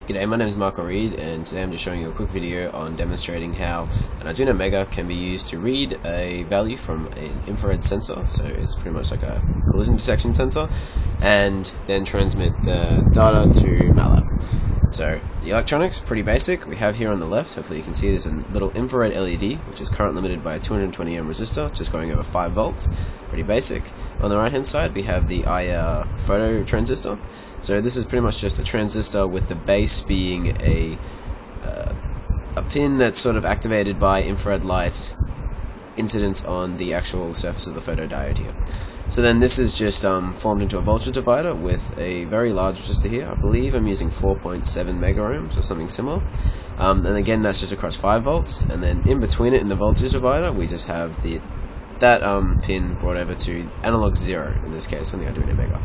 G'day, my name is Mark Reed, and today I'm just showing you a quick video on demonstrating how an Arduino Mega can be used to read a value from an infrared sensor, so it's pretty much like a collision detection sensor, and then transmit the data to Matlab. So the electronics, pretty basic. We have here on the left, hopefully you can see, there's a little infrared LED, which is current limited by a 220 ohm resistor, just going over 5 volts, pretty basic. On the right hand side we have the IR photo transistor. So this is pretty much just a transistor with the base being a pin that's sort of activated by infrared light incidence on the actual surface of the photodiode here. So then this is just formed into a voltage divider with a very large resistor here. I believe I'm using 4.7 mega ohms or something similar. And again, that's just across 5 volts. And then in between it in the voltage divider, we just have that pin brought over to analog 0 in this case on the Arduino Mega.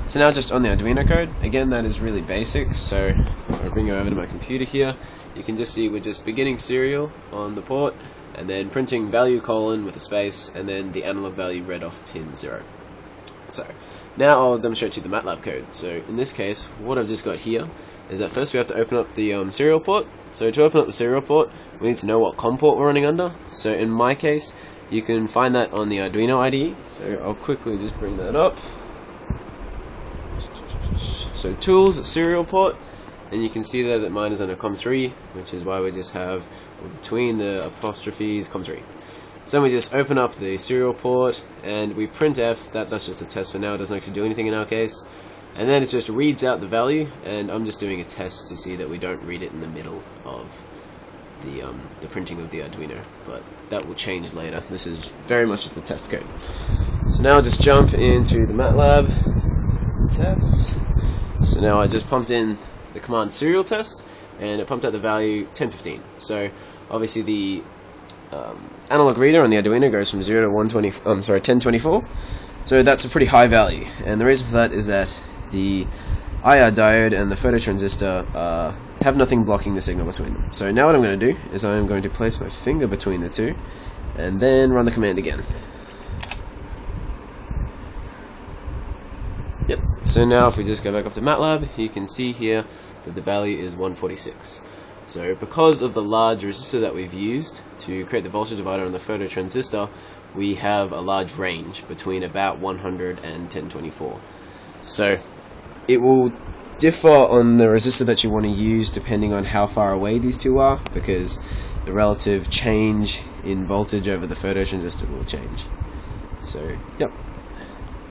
So now just on the Arduino code, again that is really basic, so if I bring you over to my computer here, you can just see we're just beginning serial on the port, and then printing value colon with a space, and then the analog value read off pin 0. So now I'll demonstrate to you the Matlab code. So in this case, what I've just got here is that first we have to open up the serial port. So to open up the serial port, we need to know what COM port we're running under. So in my case, you can find that on the Arduino IDE, so I'll quickly just bring that up. So tools, serial port, and you can see there that mine is under COM3, which is why we just have between the apostrophes COM3. So then we just open up the serial port and we printf, that's just a test for now, it doesn't actually do anything in our case. And then it just reads out the value, and I'm just doing a test to see that we don't read it in the middle of the printing of the Arduino, but that will change later. This is very much just the test code. So now I'll just jump into the Matlab test. So now I just pumped in the command serial test, and it pumped out the value 1015. So obviously the analog reader on the Arduino goes from 0 to 1024. So that's a pretty high value, and the reason for that is that the IR diode and the phototransistor have nothing blocking the signal between them. So now what I'm going to do is I'm going to place my finger between the two, and then run the command again. Yep. So now if we just go back up to Matlab, you can see here that the value is 146. So because of the large resistor that we've used to create the voltage divider on the phototransistor, we have a large range between about 100 and 1024. So it will differ on the resistor that you want to use depending on how far away these two are, because the relative change in voltage over the phototransistor will change. So, yep.